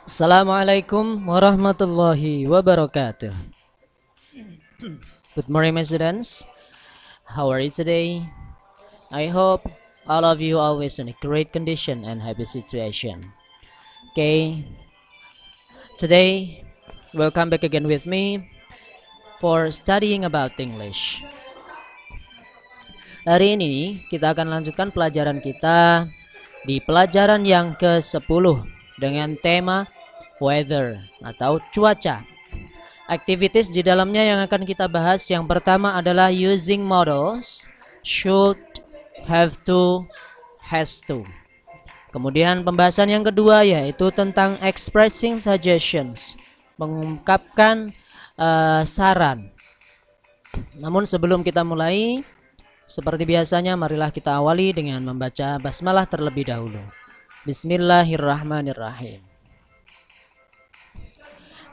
Assalamualaikum warahmatullahi wabarakatuh. Good morning, my students. How are you today? I hope all of you always in a great condition and happy situation. Okay, today welcome back again with me for studying about English. Hari ini kita akan lanjutkan pelajaran kita di pelajaran yang ke-10 dengan tema weather atau cuaca. Activities di dalamnya yang akan kita bahas yang pertama adalah using modals, should, have to, has to. Kemudian pembahasan yang kedua yaitu tentang expressing suggestions, mengungkapkan saran. Namun sebelum kita mulai, seperti biasanya marilah kita awali dengan membaca basmalah terlebih dahulu. Bismillahirrahmanirrahim.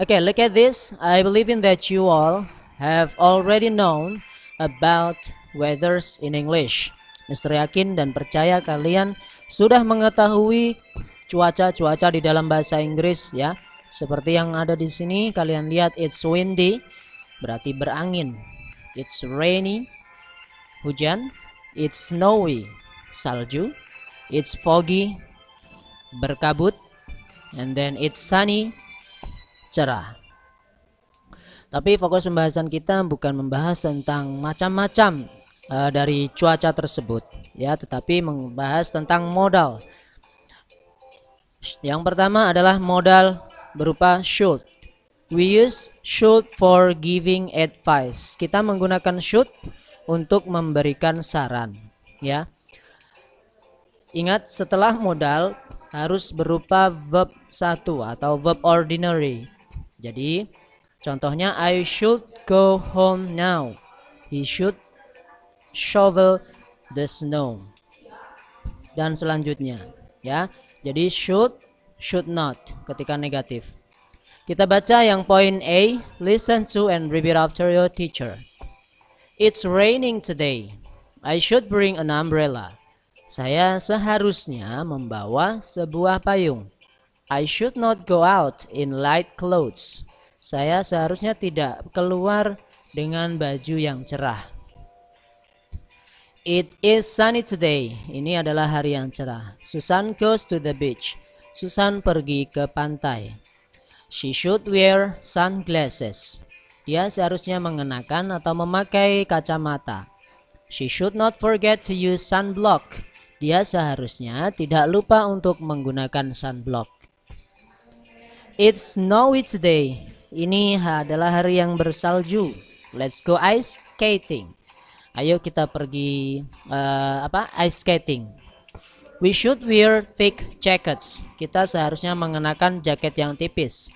Okay, look at this. I believe in that you all have already known about weathers in English. Mister yakin dan percaya kalian sudah mengetahui cuaca-cuaca di dalam bahasa Inggris ya. Seperti yang ada di sini kalian lihat, it's windy berarti berangin. It's rainy, hujan. It's snowy, salju. It's foggy, berkabut. And then it's sunny, cerah. Tapi fokus pembahasan kita bukan membahas tentang macam-macam dari cuaca tersebut ya, tetapi membahas tentang modal. Yang pertama adalah modal berupa should. We use should for giving advice. Kita menggunakan should untuk memberikan saran ya. Ingat, setelah modal harus berupa verb 1 atau verb ordinary. Jadi contohnya, I should go home now. He should shovel the snow. Dan selanjutnya ya. Jadi should not ketika negatif. Kita baca yang poin A, listen to and repeat after your teacher. It's raining today. I should bring an umbrella. Saya seharusnya membawa sebuah payung. I should not go out in light clothes. Saya seharusnya tidak keluar dengan baju yang cerah. It is sunny today. Ini adalah hari yang cerah. Susan goes to the beach. Susan pergi ke pantai. She should wear sunglasses. Dia seharusnya mengenakan atau memakai kacamata. She should not forget to use sunblock. Dia seharusnya tidak lupa untuk menggunakan sunblock. It's snowy today. Ini adalah hari yang bersalju. Let's go ice skating. Ayo kita pergi ice skating. We should wear thick jackets. Kita seharusnya mengenakan jaket yang tipis.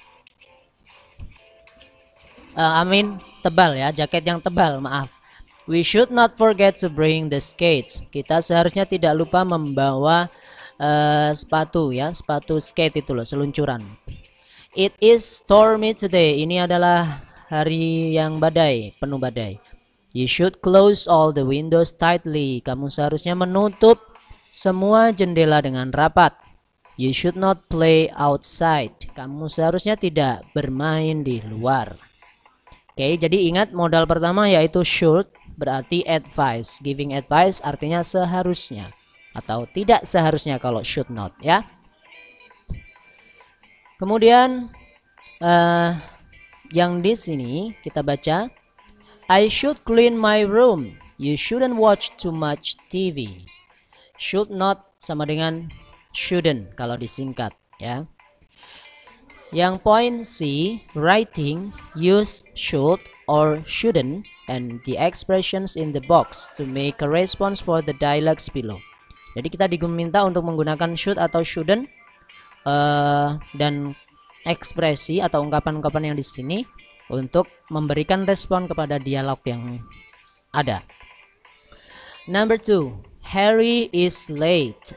Tebal ya, jaket yang tebal, maaf. We should not forget to bring the skates. Kita seharusnya tidak lupa membawa sepatu ya, sepatu skate itu loh, seluncuran. It is stormy today. Ini adalah hari yang badai, penuh badai. You should close all the windows tightly. Kamu seharusnya menutup semua jendela dengan rapat. You should not play outside. Kamu seharusnya tidak bermain di luar. Oke, jadi ingat modal pertama yaitu should, berarti advice. Giving advice artinya seharusnya atau tidak seharusnya kalau should not ya. Kemudian yang di sini kita baca, I should clean my room. You shouldn't watch too much TV. Should not sama dengan shouldn't kalau disingkat ya. Yang poin C, writing, use should or shouldn't and the expressions in the box to make a response for the dialogues below. Jadi kita diminta untuk menggunakan should atau shouldn't dan ekspresi atau ungkapan-ungkapan yang di sini untuk memberikan respon kepada dialog yang ada. Number 2, Harry is late.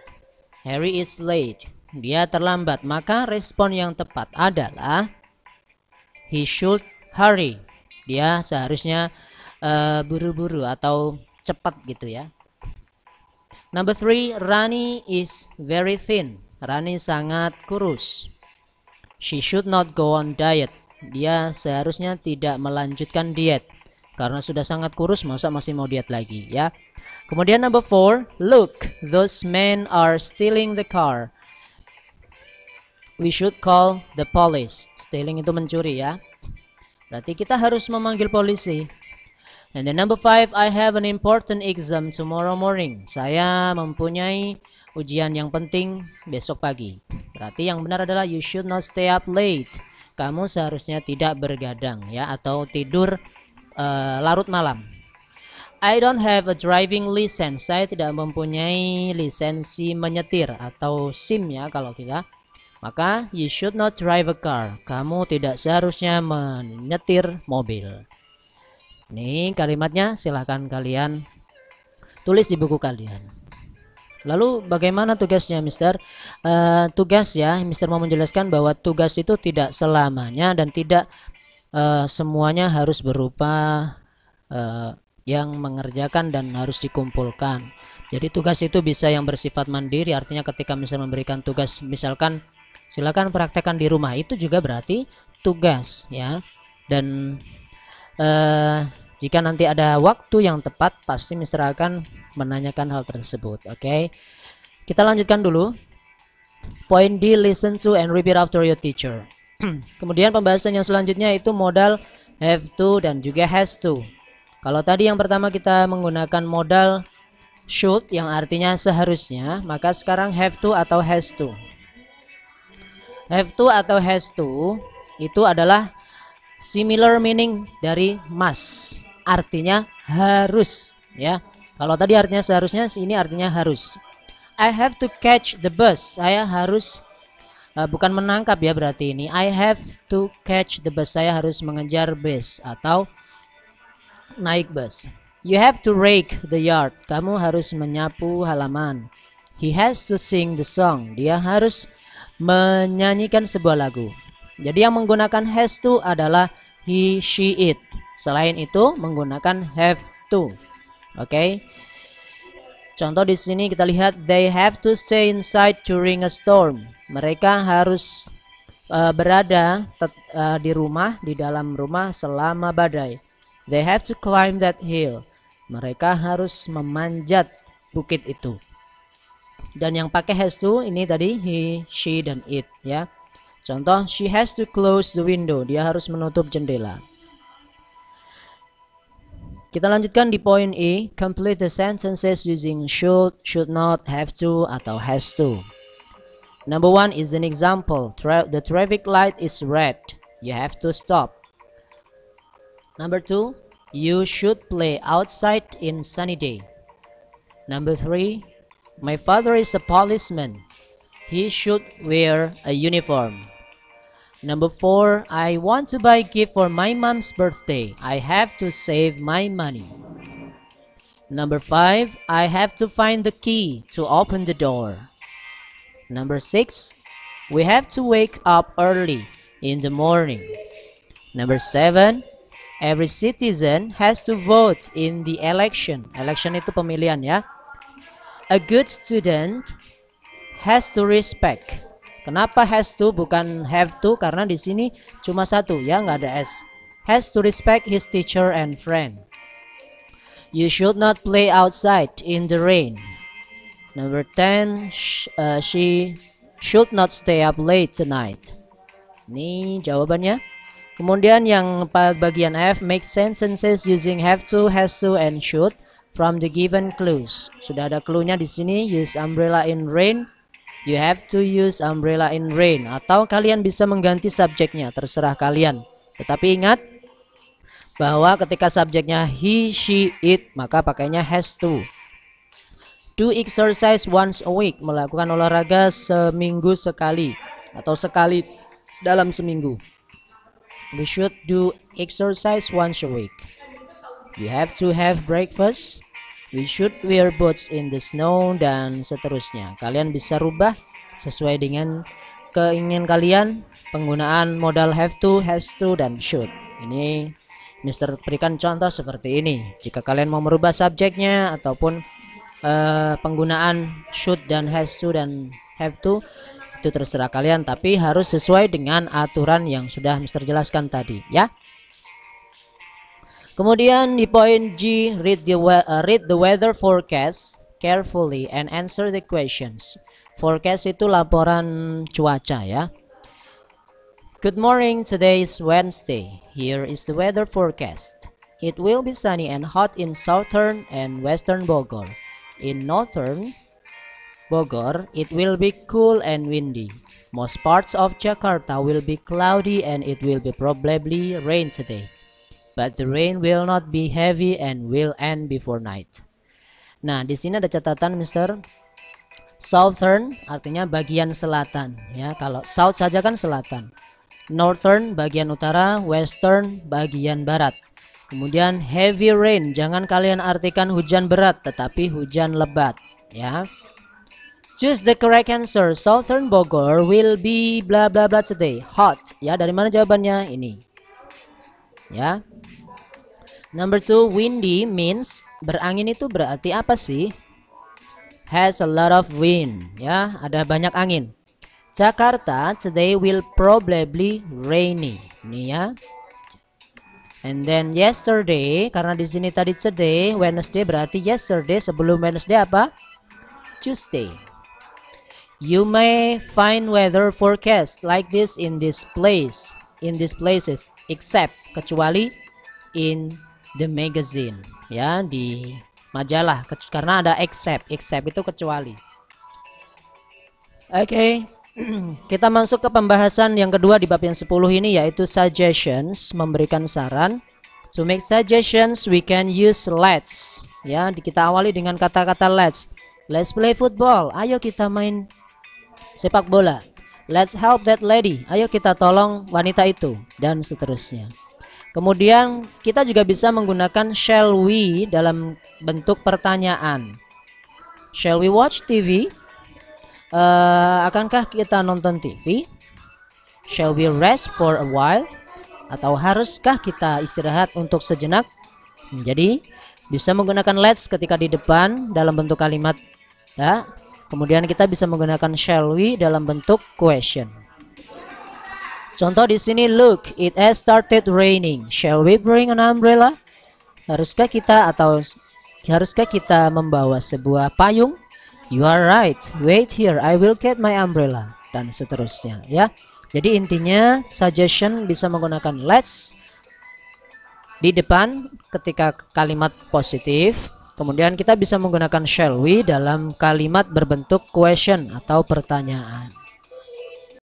Harry is late. Dia terlambat. Maka respon yang tepat adalah he should hurry. Dia seharusnya buru-buru atau cepat gitu ya. Number 3, Rani is very thin. Rani sangat kurus. She should not go on diet. Dia seharusnya tidak melanjutkan diet karena sudah sangat kurus, masa masih mau diet lagi ya. Kemudian number 4, look, those men are stealing the car. We should call the police. Stealing itu mencuri ya. Berarti kita harus memanggil polisi. And then number 5, I have an important exam tomorrow morning. Saya mempunyai ujian yang penting besok pagi. Berarti yang benar adalah you should not stay up late. Kamu seharusnya tidak bergadang ya, atau tidur larut malam. I don't have a driving license. Saya tidak mempunyai lisensi menyetir atau SIM ya kalau kita. Maka you should not drive a car. Kamu tidak seharusnya menyetir mobil. Ini kalimatnya, silahkan kalian tulis di buku kalian. Lalu bagaimana tugasnya, Mister? Tugas ya, Mister mau menjelaskan bahwa tugas itu tidak selamanya dan tidak semuanya harus berupa yang mengerjakan dan harus dikumpulkan. Jadi tugas itu bisa yang bersifat mandiri, artinya ketika Mister memberikan tugas, misalkan silakan praktekkan di rumah, itu juga berarti tugas ya. Dan jika nanti ada waktu yang tepat, pasti Mister akan menanyakan hal tersebut. Oke. Kita lanjutkan dulu. Point D, listen to and repeat after your teacher. Kemudian pembahasan yang selanjutnya itu modal have to dan juga has to. Kalau tadi yang pertama kita menggunakan modal should yang artinya seharusnya, maka sekarang have to atau has to. Have to atau has to itu adalah similar meaning dari must. Artinya harus ya. Kalau tadi artinya seharusnya, ini artinya harus. I have to catch the bus. Saya harus bukan menangkap ya berarti ini. I have to catch the bus. Saya harus mengejar bus atau naik bus. You have to rake the yard. Kamu harus menyapu halaman. He has to sing the song. Dia harus menyanyikan sebuah lagu. Jadi yang menggunakan has to adalah he, she, it. Selain itu menggunakan have to. Oke. Contoh di sini kita lihat they have to stay inside during a storm. Mereka harus berada di rumah, di dalam rumah selama badai. They have to climb that hill. Mereka harus memanjat bukit itu. Dan yang pakai has to ini tadi he, she, dan it ya. Contoh, she has to close the window. Dia harus menutup jendela. Kita lanjutkan di point E. Complete the sentences using should not, have to, atau has to. Number 1 is an example. The traffic light is red. You have to stop. Number 2, you should play outside in sunny day. Number 3, my father is a policeman. He should wear a uniform. Number 4, I want to buy a gift for my mom's birthday. I have to save my money. Number 5, I have to find the key to open the door. Number 6, we have to wake up early in the morning. Number 7, every citizen has to vote in the election. Election itu pemilihan ya. A good student has to respect. Kenapa has to bukan have to? Karena di sini cuma satu ya, nggak ada s. Has to respect his teacher and friend. You should not play outside in the rain. Number 10, she should not stay up late tonight. Ini jawabannya. Kemudian yang bagian F, make sentences using have to, has to, and should from the given clues. Sudah ada clue-nya di sini. Use umbrella in rain. You have to use umbrella in rain. Atau kalian bisa mengganti subjeknya, terserah kalian. Tetapi ingat bahwa ketika subjeknya he, she, it, maka pakainya has to. Do exercise once a week. Melakukan olahraga seminggu sekali atau sekali dalam seminggu. We should do exercise once a week. You have to have breakfast. We should wear boots in the snow, dan seterusnya. Kalian bisa rubah sesuai dengan keinginan kalian penggunaan modal have to, has to, dan should. Ini Mister berikan contoh seperti ini. Jika kalian mau merubah subjeknya ataupun penggunaan should dan has to dan have to, Itu terserah kalian, tapi harus sesuai dengan aturan yang sudah Mister jelaskan tadi ya. Kemudian di poin G, read the weather forecast carefully and answer the questions. Forecast itu laporan cuaca ya. Good morning, today is Wednesday. Here is the weather forecast. It will be sunny and hot in southern and western Bogor. In northern Bogor, it will be cool and windy. Most parts of Jakarta will be cloudy and it will be probably rain today. But the rain will not be heavy and will end before night. Nah, di sini ada catatan Mister. Southern artinya bagian selatan ya. Kalau south saja kan selatan. Northern bagian utara, western bagian barat. Kemudian heavy rain, jangan kalian artikan hujan berat tetapi hujan lebat ya. Choose the correct answer. Southern Bogor will be bla bla bla today. Hot. Ya, dari mana jawabannya? Ini. Ya. Number 2, windy means berangin itu berarti apa sih? Has a lot of wind. Ya, ada banyak angin. Jakarta today will probably rainy. Ini ya. And then yesterday, karena di sini tadi today, Wednesday berarti yesterday, sebelum Wednesday apa? Tuesday. You may find weather forecast like this in this place, in these places, except kecuali in the magazine, ya, di majalah, karena ada except itu kecuali. Oke, kita masuk ke pembahasan yang kedua di bab yang 10 ini, yaitu suggestions, memberikan saran. To make suggestions we can use let's, ya, kita awali dengan kata-kata let's. Let's play football, ayo kita main sepak bola. Let's help that lady, ayo kita tolong wanita itu, dan seterusnya. Kemudian kita juga bisa menggunakan shall we dalam bentuk pertanyaan. Shall we watch TV? Akankah kita nonton TV? Shall we rest for a while? Atau haruskah kita istirahat untuk sejenak? Jadi bisa menggunakan let's ketika di depan dalam bentuk kalimat ya. Kemudian kita bisa menggunakan shall we dalam bentuk question. Contoh di sini, look, it has started raining. Shall we bring an umbrella? Haruskah kita membawa sebuah payung? You are right. Wait here, I will get my umbrella, dan seterusnya ya. Jadi intinya suggestion bisa menggunakan let's di depan ketika kalimat positif. Kemudian kita bisa menggunakan shall we dalam kalimat berbentuk question atau pertanyaan.